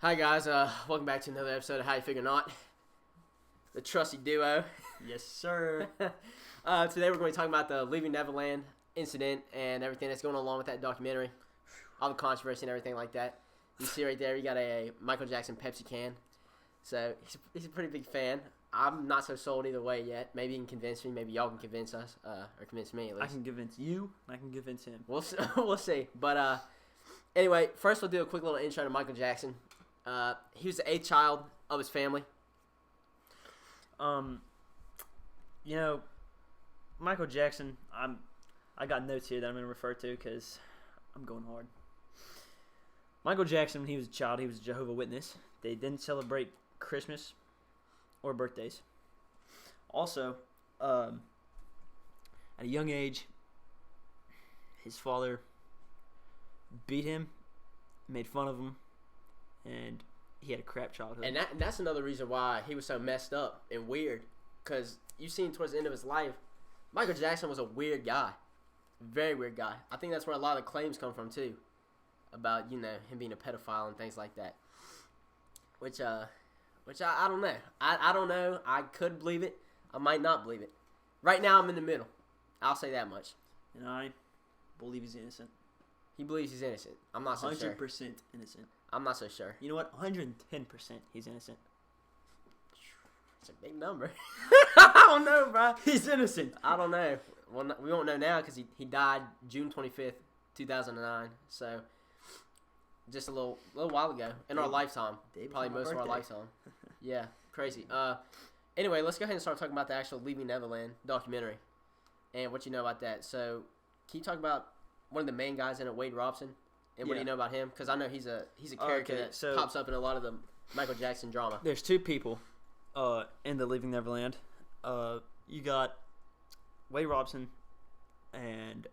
Hi guys, welcome back to another episode of How You Figure Not, the trusty duo. Yes, sir. Today we're going to be talking about the Leaving Neverland incident and everything that's going along with that documentary, all the controversy and everything like that. You see right there, you got a Michael Jackson Pepsi can. So he's a pretty big fan. I'm not so sold either way yet. Maybe he can convince me. Maybe y'all can convince us, or convince me at least. I can convince you. I can convince him. We'll see. But anyway, first we'll do a quick little intro to Michael Jackson. He was the 8th child of his family. Michael Jackson, I got notes here that I'm going to refer to because I'm going hard. Michael Jackson, when he was a child, he was a Jehovah's Witness. They didn't celebrate Christmas or birthdays. Also, at a young age, his father beat him, made fun of him, and he had a crap childhood. And that's another reason why he was so messed up and weird. Because you seen towards the end of his life, Michael Jackson was a weird guy. Very weird guy. I think that's where a lot of the claims come from, too. About, him being a pedophile and things like that. Which I don't know. I don't know. I could believe it. I might not believe it. Right now, I'm in the middle. I'll say that much. And I believe he's innocent. He believes he's innocent. I'm not so sure. 100% innocent. I'm not so sure. You know what? 110% he's innocent. It's a big number. I don't know, bro. He's innocent. I don't know. Well, we won't know now because he died June 25th, 2009. So, just a little while ago in our lifetime. Probably most of our lifetime. Yeah, crazy. Anyway, let's go ahead and start talking about the actual Leaving Neverland documentary and what you know about that. So, can you talk about one of the main guys in it, Wade Robson? And what do you know about him? Because I know he's a character that pops up in a lot of the Michael Jackson drama. There's two people in the Leaving Neverland. You got Wade Robson and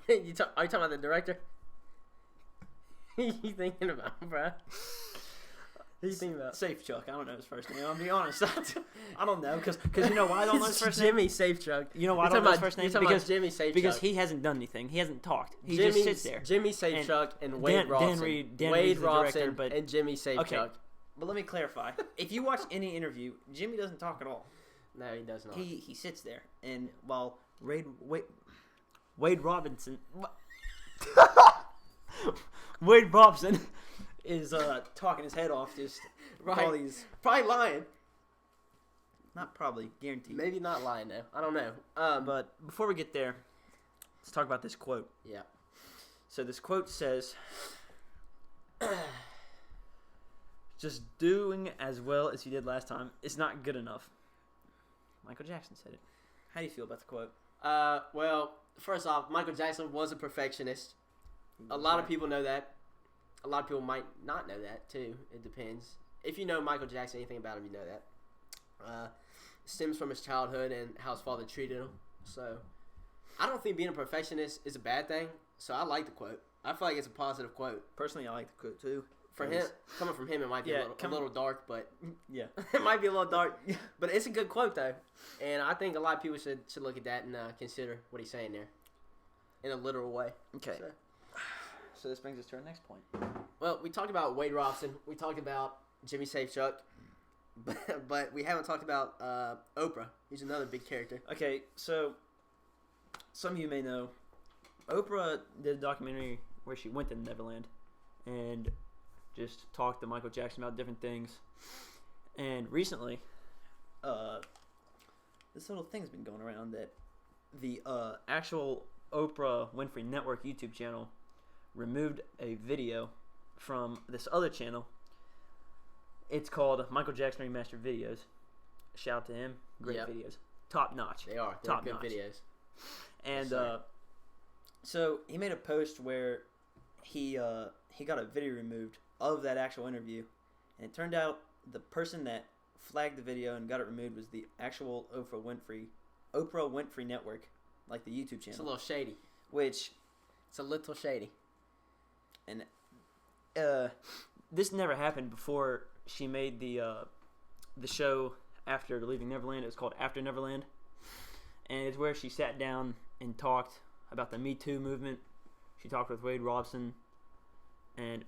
are you talking about the director? What you thinking about, bro? Who you thinking about? Safe Chuck. I don't know his first name. I'll be honest. I don't know because you know why I don't know his first name? Jimmy Safe Chuck. You know why I don't know his first name? Because Jimmy Safe because Chuck. he hasn't done anything. He hasn't talked. He just sits there. Jimmy Safe Chuck and Wade Robson. Wade Robson and Jimmy Safe Chuck. But let me clarify. If you watch any interview, Jimmy doesn't talk at all. No, he does not. He sits there, and while Wade Robinson, Wade Robson is talking his head off, just right. All these probably lying. Not probably, guaranteed. Maybe not lying though. I don't know. But before we get there, let's talk about this quote. Yeah. So this quote says, "Just doing as well as you did last time is not good enough." Michael Jackson said it. How do you feel about the quote? Well, first off, Michael Jackson was a perfectionist. A lot of people know that. A lot of people might not know that, too. It depends. If you know Michael Jackson, anything about him, you know that. Stems from his childhood and how his father treated him. So, I don't think being a perfectionist is a bad thing. So, I like the quote. I feel like it's a positive quote. Personally, I like the quote, too. For him, coming from him, it might be a little dark, but yeah, it might be a little dark. But it's a good quote, though. And I think a lot of people should look at that and consider what he's saying there in a literal way. Okay. So this brings us to our next point. Well, we talked about Wade Robson. We talked about Jimmy Safe Chuck. But we haven't talked about Oprah. He's another big character. Okay, so some of you may know, Oprah did a documentary where she went to Neverland and just talked to Michael Jackson about different things. And recently, this little thing's been going around that the actual Oprah Winfrey Network YouTube channel removed a video from this other channel. It's called Michael Jackson Remastered Videos. Shout out to him. Great videos. Top notch. They are. They're good videos. And so he made a post where he got a video removed of that actual interview. And it turned out the person that flagged the video and got it removed was the actual Oprah Winfrey Network, like the YouTube channel. It's a little shady. It's a little shady. And this never happened before she made the show after Leaving Neverland. It was called After Neverland. And it's where she sat down and talked about the Me Too movement She talked with Wade Robson, and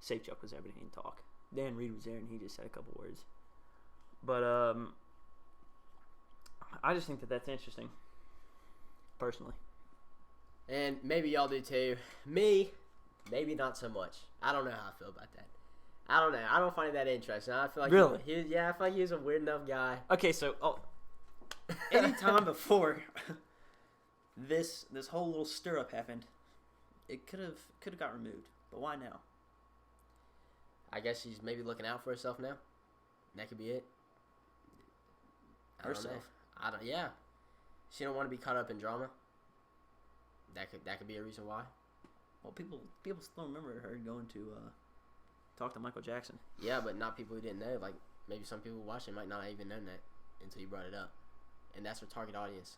Safechuck was there, but he didn't talk. Dan Reed was there, and he just said a couple words. But I just think that that's interesting, personally. And maybe y'all do too. Me, maybe not so much. I don't know how I feel about that. I don't know. I don't find it that interesting. I feel like really, I feel like he was a weird enough guy. Okay, so any time before this whole little stir up happened, it could have got removed. But why now? I guess she's maybe looking out for herself now. That could be it. Herself. Yeah. She don't want to be caught up in drama. That could be a reason why. Well, people still remember her going to talk to Michael Jackson. Yeah, but not people who didn't know. Like maybe some people watching might not even known that until you brought it up, and that's her target audience.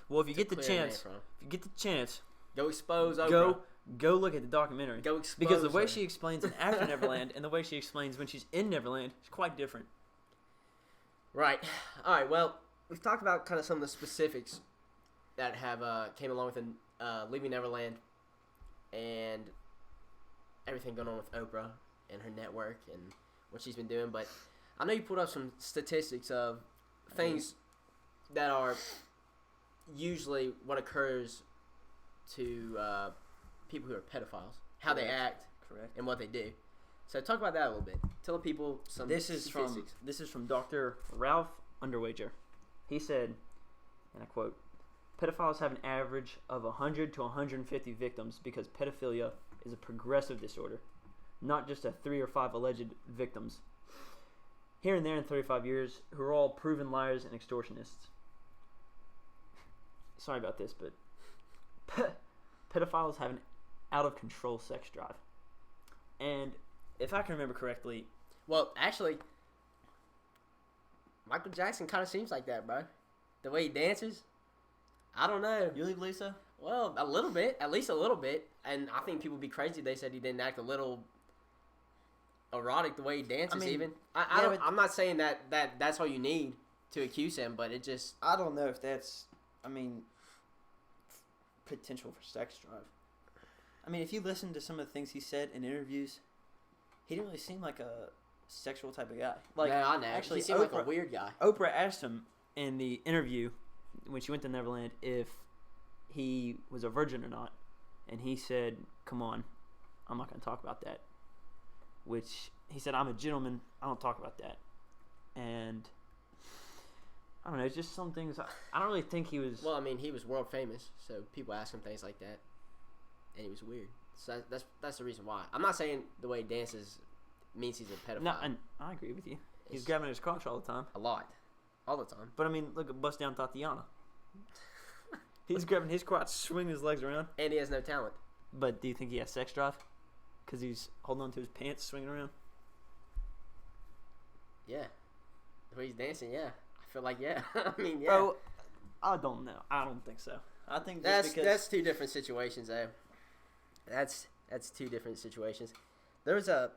Well, if you get the chance, go expose Oprah. Go look at the documentary. Go expose because the way her. she explains it after Neverland and the way she explains when she's in Neverland is quite different. Right. All right. Well, we've talked about kind of some of the specifics that have came along with Leaving Neverland and everything going on with Oprah and her network and what she's been doing. But I know you pulled up some statistics of things that are usually what occurs to people who are pedophiles, how they act, and what they do. So talk about that a little bit. Tell the people some statistics. This is from Dr. Ralph Underwager. He said, and I quote, "Pedophiles have an average of 100 to 150 victims because pedophilia is a progressive disorder, not just a 3 or 5 alleged victims. Here and there in 35 years, who are all proven liars and extortionists." Sorry about this, but pedophiles have an out-of-control sex drive. And if I can remember correctly... Well, actually, Michael Jackson kind of seems like that, bro. The way he dances, I don't know. You believe so? Well, a little bit, at least a little bit. And I think people would be crazy if they said he didn't act a little erotic the way he dances. I'm not saying that's all you need to accuse him, but it just... I don't know if that's... potential for sex drive. If you listen to some of the things he said in interviews, he didn't really seem like a sexual type of guy. Like, no, I know. Actually, he seemed like a weird guy. Oprah asked him in the interview when she went to Neverland if he was a virgin or not, and he said, "Come on, I'm not going to talk about that." Which he said, "I'm a gentleman. I don't talk about that." And I don't know. It's just some things. I don't really think he was. Well, he was world famous, so people ask him things like that, and he was weird. So that's the reason why. I'm not saying the way he dances means he's a pedophile. No, and I agree with you. He's grabbing his crotch all the time. A lot, all the time. But look at Bust Down Tatiana. He's grabbing his crotch, swinging his legs around, and he has no talent. But do you think he has sex drive? Because he's holding on to his pants, swinging around. Yeah, the way he's dancing. Yeah. I feel like, yeah. Yeah. Bro, I don't know. I don't think so. I think that's two different situations, though. That's two different situations. There's a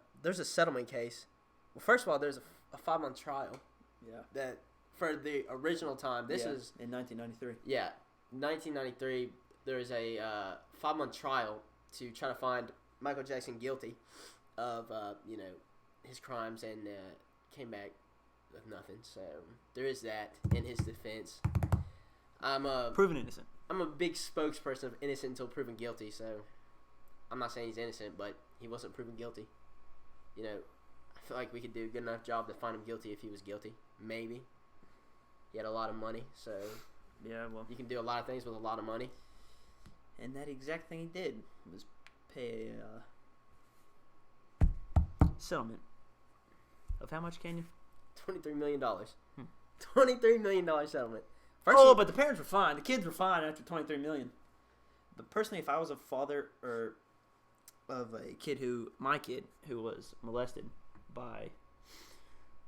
settlement case. Well, first of all, there's a 5-month trial. Yeah. That for the original time. This is in 1993. Yeah, 1993. There's a 5-month trial to try to find Michael Jackson guilty of his crimes, and came back with nothing. So there is that in his defense. I'm proven innocent. I'm a big spokesperson of innocent until proven guilty. So I'm not saying he's innocent, but he wasn't proven guilty. I feel like we could do a good enough job to find him guilty if he was guilty. Maybe. He had a lot of money, so yeah, well, you can do a lot of things with a lot of money. And that exact thing he did was pay a settlement of how much, Canyon? $23 million. $23 million settlement. But the parents were fine. The kids were fine after $23 million. But personally, if I was a father or of a kid my kid who was molested by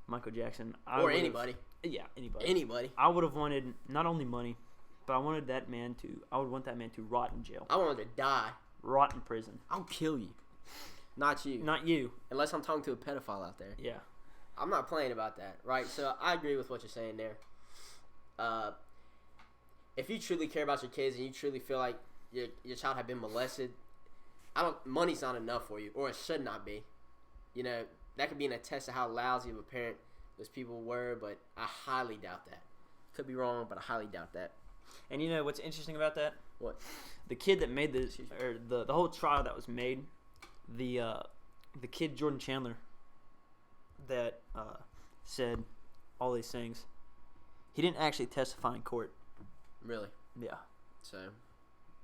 Michael Jackson, anybody. Yeah, anybody. Anybody. I would have wanted not only money, but I would want that man to rot in jail. I want him to die. Rot in prison. I'll kill you. Not you. Not you. Unless I'm talking to a pedophile out there. Yeah. I'm not playing about that, right? So I agree with what you're saying there. If you truly care about your kids and you truly feel like your child had been molested, money's not enough for you, or it should not be. You know, that could be an attest to how lousy of a parent those people were, but I highly doubt that. Could be wrong, but I highly doubt that. And you know what's interesting about that? What? The kid that made this, or the whole trial that was made, the kid Jordan Chandler that said all these things, he didn't actually testify in court. Really? Yeah. So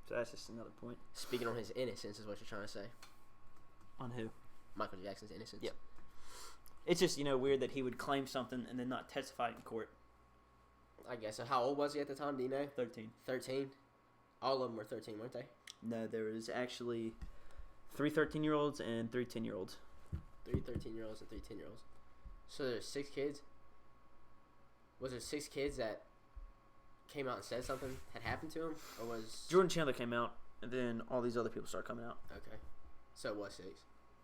that's just another point. Speaking on his innocence is what you're trying to say. On who? Michael Jackson's innocence. Yep. It's just, weird that he would claim something and then not testify in court. I guess. So how old was he at the time? Do you know? 13. 13? All of them were 13, weren't they? No, there was actually 3 13-year-olds and 3 10-year-olds. 3 13-year-olds and 3 10-year-olds. So there's 6 kids? Was there 6 kids that came out and said something had happened to him? Or was... Jordan Chandler came out, and then all these other people started coming out. Okay. So it was 6?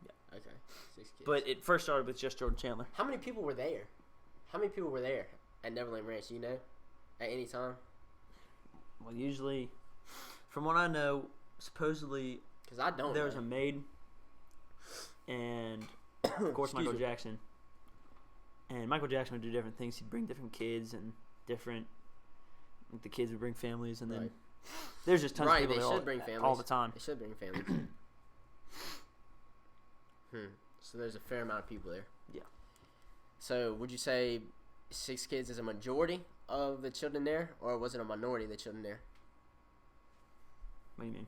Yeah. Okay. 6 kids. But it first started with just Jordan Chandler. How many people were there? How many people were there at Neverland Ranch, do you know? At any time? Well, usually, from what I know, supposedly... Because I don't There know. was a maid, and, of course, Michael Jackson. And Michael Jackson would do different things. He'd bring different kids and different... The kids would bring families, and then... Right. There's just tons of people they there should bring families. all the time. They should bring families. So there's a fair amount of people there. Yeah. So would you say 6 kids is a majority of the children there, or was it a minority of the children there? What do you mean?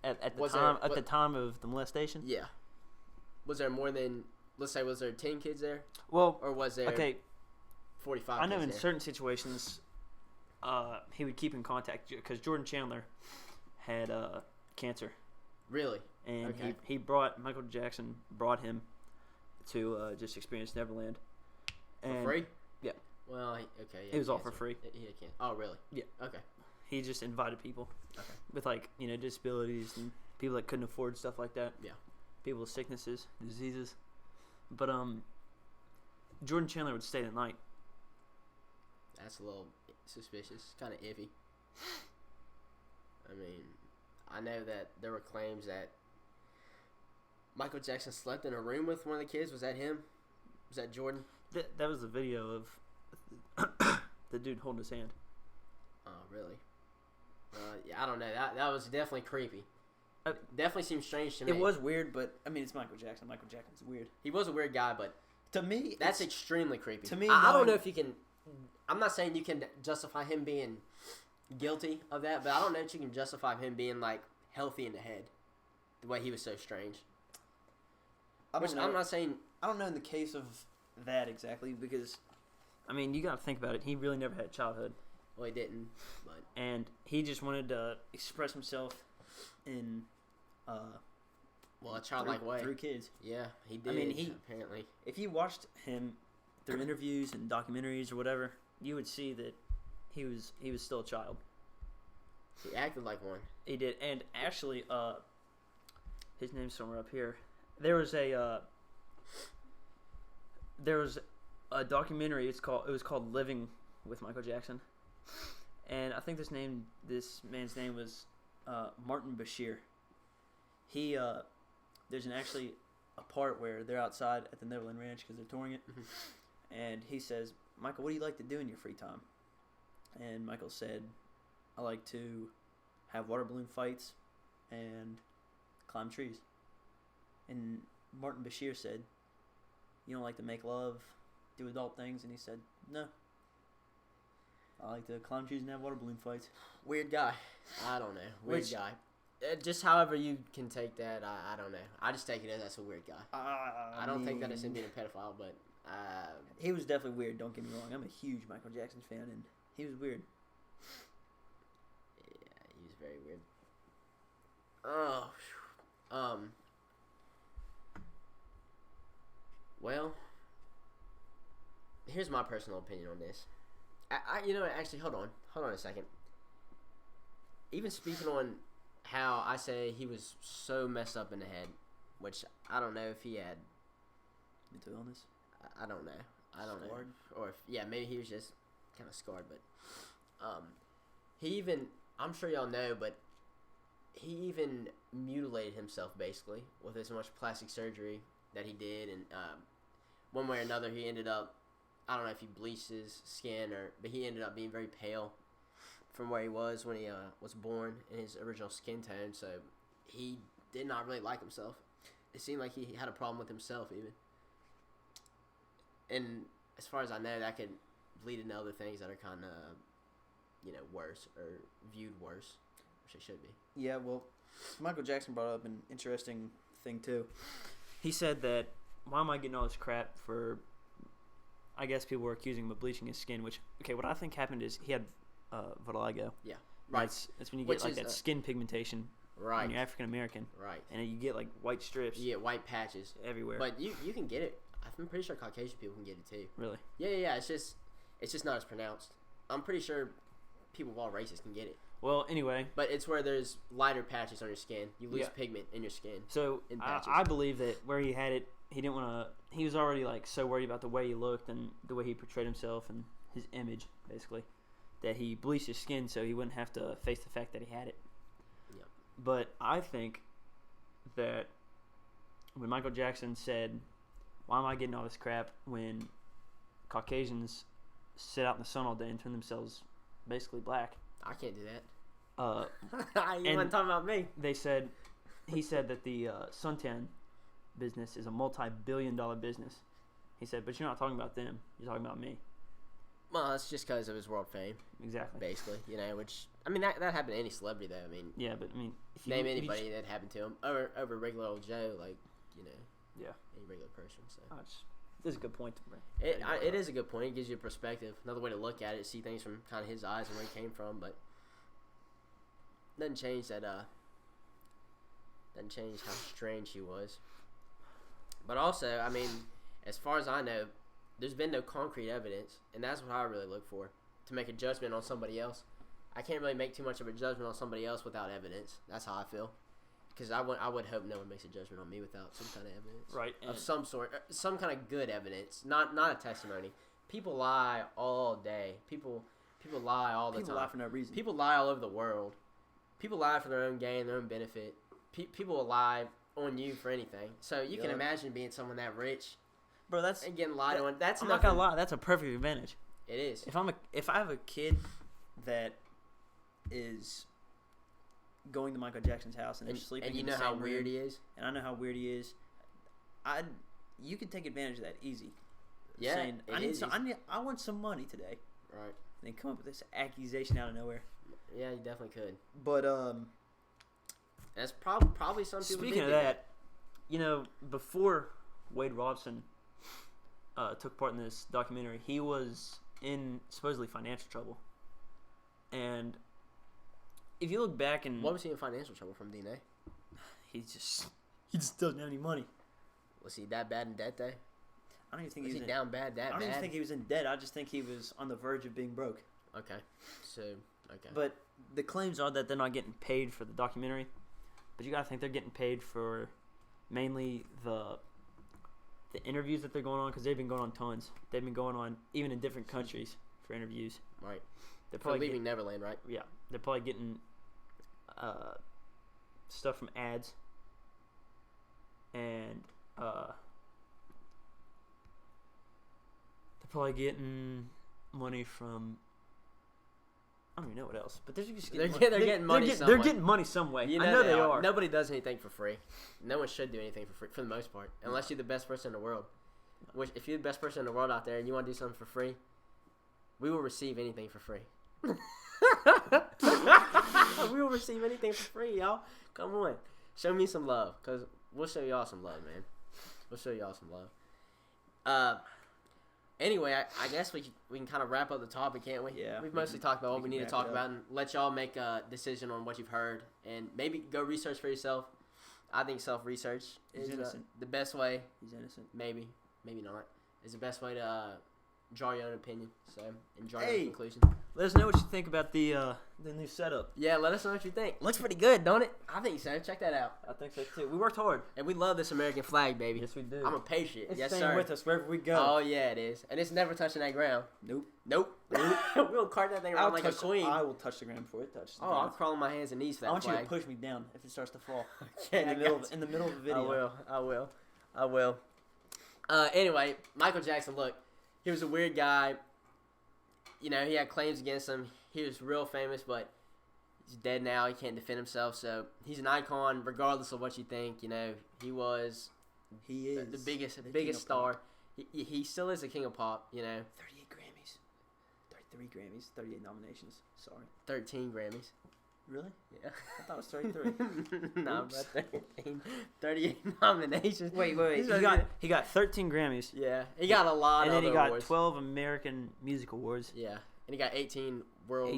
At the Was time there- at the time of the molestation? Yeah. Was there more than, let's say, was there 10 kids there, Well, or was there okay. 45? I know kids in there? certain situations, he would keep in contact because Jordan Chandler had cancer, Really? and Okay. Michael Jackson brought him to just experience Neverland. And For free? Yeah. Well, okay. Yeah, It was all for cancer. free. He had cancer. Oh, really? Yeah. Okay. He just invited people Okay. with disabilities and people that couldn't afford stuff like that. Yeah. People with sicknesses, diseases. But Jordan Chandler would stay the night. That's a little suspicious. Kind of iffy. I mean, I know that there were claims that Michael Jackson slept in a room with one of the kids. Was that him? Was that Jordan? That was a video of the dude holding his hand. Oh, really? Yeah, I don't know. That was definitely creepy. Definitely seemed strange to me. It was weird, but I mean, it's Michael Jackson. Michael Jackson's weird. He was a weird guy, but To me, that's extremely creepy. to me, I don't knowing- know if you can. I'm not saying you can justify him being guilty of that, but I don't know if you can justify him being like healthy in the head, the way he was so strange. I don't know. I'm not saying. I don't know in the case of that exactly because, I mean, you got to think about it. He really never had a childhood, Well, he didn't, but and he just wanted to express himself in a childlike way. through kids. Yeah, he did. I mean, apparently. If you watched him through interviews and documentaries or whatever, you would see that he was still a child. He acted like one. He did, and actually, his name's somewhere up here. There was a documentary. It was called Living with Michael Jackson, and I think this man's name was Martin Bashir. He there's actually a part where they're outside at the Neverland Ranch because they're touring it, and he says, "Michael, what do you like to do in your free time?" And Michael said, "I like to have water balloon fights and climb trees." And Martin Bashir said, "You don't like to make love, do adult things?" And he said, "No. I like to climb trees and have water balloon fights." Weird guy. I don't know. Weird Which- guy. Just however you can take that, I don't know. I just take it as that's a weird guy. I don't think that it's him being a pedophile, but he was definitely weird. Don't get me wrong. I'm a huge Michael Jackson fan, and he was weird. yeah, he was very weird. Oh, phew. Well, here's my personal opinion on this. Actually, hold on a second. Even speaking on how I say he was so messed up in the head, which I don't know if he had Mental illness. I don't know. Scarred? Or if, maybe he was just kind of scarred. But I'm sure y'all know, but he even mutilated himself basically with as much plastic surgery that he did, and one way or another he ended up, I don't know if he bleached his skin but he ended up being very pale from where he was when he was born in his original skin tone. So he did not really like himself. It seemed like he had a problem with himself even. And as far as I know, that could lead into other things that are kind of, worse or viewed worse, which they should be. Yeah, well, Michael Jackson brought up an interesting thing too. He said that, why am I getting all this crap for, I guess people were accusing him of bleaching his skin, which, okay, what I think happened is he had vitiligo. Yeah, right. It's when you get that skin pigmentation when you're African American. Right. And you get like white strips. You get white patches. Everywhere. But you can get it. I'm pretty sure Caucasian people can get it too. Really? Yeah. It's just not as pronounced. I'm pretty sure people of all races can get it. Well, anyway. But it's where there's lighter patches on your skin. You lose pigment in your skin. So I believe that where he had it, he didn't want to. He was already like so worried about the way he looked and the way he portrayed himself and his image, basically, that he bleached his skin so he wouldn't have to face the fact that he had it. Yeah. But I think that when Michael Jackson said, "Why am I getting all this crap?" when Caucasians sit out in the sun all day and turn themselves basically black. I can't do that. You weren't talking about me. He said that the suntan business is a multi-billion-dollar business. He said, but you're not talking about them. You're talking about me. Well, that's just because of his world fame. Exactly. Basically, which, I mean, that happened to any celebrity, though. I mean, yeah, but I mean, if you name anybody that happened to him over regular old Joe, like, yeah, any regular person. So this is a good point. It is a good point. It gives you a perspective, another way to look at it, see things from kind of his eyes and where he came from, but doesn't change that. Doesn't change how strange he was. But also, I mean, as far as I know, there's been no concrete evidence, and that's what I really look for to make a judgment on somebody else. I can't really make too much of a judgment on somebody else without evidence. That's how I feel. Because I would hope no one makes a judgment on me without some kind of evidence. Right. Of some sort. Some kind of good evidence. Not a testimony. People lie all day. People lie all the time. People lie for no reason. People lie all over the world. People lie for their own gain, their own benefit. People will lie on you for anything. So you can imagine being someone that rich, bro. And getting lied on. That's I'm not gonna lie. That's a perfect advantage. It is. If I have a kid that is going to Michael Jackson's house and they're sleeping, and you in know the how same weird room, he is, and I know how weird he is, you can take advantage of that easy. Yeah, saying, I want some money today. Right. And then come up with this accusation out of nowhere. Yeah, you definitely could. But that's probably some people. Speaking of that, before Wade Robson took part in this documentary, he was in supposedly financial trouble. And if you look back and what was he in financial trouble from, DNA? He just doesn't have any money. Was he that bad in debt though? I don't even think was he was down bad. I don't even think he was in debt. I just think he was on the verge of being broke. Okay. But the claims are that they're not getting paid for the documentary. But you gotta think they're getting paid for mainly the interviews that they're going on, because they've been going on tons. They've been going on even in different countries for interviews. Right. They're probably leaving Neverland, right? Yeah. They're probably getting stuff from ads. And they're probably getting money from, I don't even know what else, but they're just getting they're getting money. They're getting money some way. I know they are. Nobody does anything for free. No one should do anything for free, for the most part, unless you're the best person in the world. Which, if you're the best person in the world out there and you want to do something for free, we will receive anything for free. We will receive anything for free, y'all. Come on, show me some love, cause we'll show y'all some love, man. We'll show y'all some love. Anyway, I guess we can kind of wrap up the topic, can't we? Yeah. We've mostly talked about what we need to talk about and let y'all make a decision on what you've heard and maybe go research for yourself. I think self-research is the best way. He's innocent. Maybe not. Is the best way to draw your own opinion. So, and draw your own conclusion. Let us know what you think about the new setup. Yeah, let us know what you think. Looks pretty good, don't it? I think so. Check that out. I think so too. We worked hard. And we love this American flag, baby. Yes, we do. I'm a patriot. It's yes, staying sir. with us wherever we go. Oh, yeah, it is. And it's never touching that ground. Nope. We'll cart that thing around like a queen. I will touch the ground before it touches the Oh, ground. I'll crawl on my hands and knees for that I want flag. you to push me down if it starts to fall. Yeah, in the middle of the video. I will. Anyway, Michael Jackson, look, he was a weird guy. You know, he had claims against him. He was real famous, but he's dead now. He can't defend himself. So he's an icon, regardless of what you think. You know, he was the biggest star. He still is the king of pop. You know, 38 Grammys, 33 Grammys, 38 nominations. Sorry, 13 Grammys. Really? Yeah. I thought it was 33. No, bro, 38 nominations. Wait. He got 13 Grammys. Yeah, he got a lot and of then he got awards. 12 American Music Awards. Yeah, and he got 18 world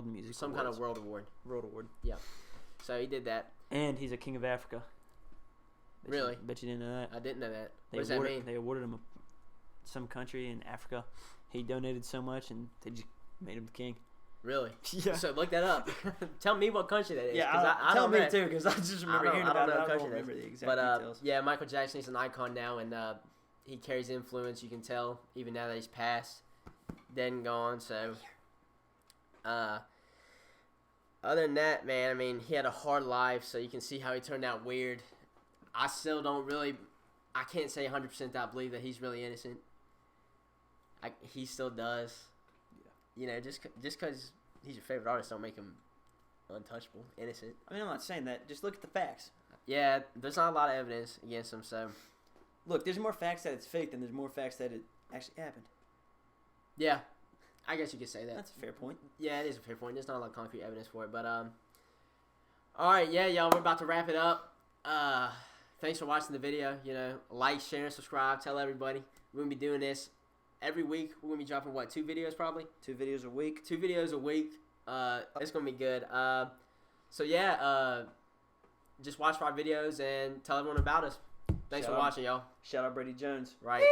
Music some Awards. kind of world award. World Award. Yeah, so he did that. And he's a king of Africa. Really? Bet you didn't know that. I didn't know that. They What does that mean? They awarded him some country in Africa. He donated so much, and they just made him the king. Really? Yeah. So look that up. Tell me what country that is. Yeah, I tell don't me know. too, because I just remember hearing about it. I don't remember the exact details. Yeah, Michael Jackson is an icon now, and he carries influence. You can tell even now that he's passed, dead and gone. So, other than that, man, I mean, he had a hard life, so you can see how he turned out weird. I still don't really, I can't say 100% that I believe that he's really innocent. He still does. You know, just because he's your favorite artist don't make him untouchable, innocent. I mean, I'm not saying that. Just look at the facts. Yeah, there's not a lot of evidence against him, so. Look, there's more facts that it's fake than there's more facts that it actually happened. Yeah, I guess you could say that. That's a fair point. Yeah, it is a fair point. There's not a lot of concrete evidence for it, but all right, yeah, y'all, we're about to wrap it up. Thanks for watching the video. You know, like, share, and subscribe. Tell everybody. We're gonna be doing this every week. We're gonna be dropping 2 videos probably. 2 videos a week. 2 videos a week. It's gonna be good. So yeah, just watch our videos and tell everyone about us. Thanks for watching, y'all. Shout out Brady Jones. Right.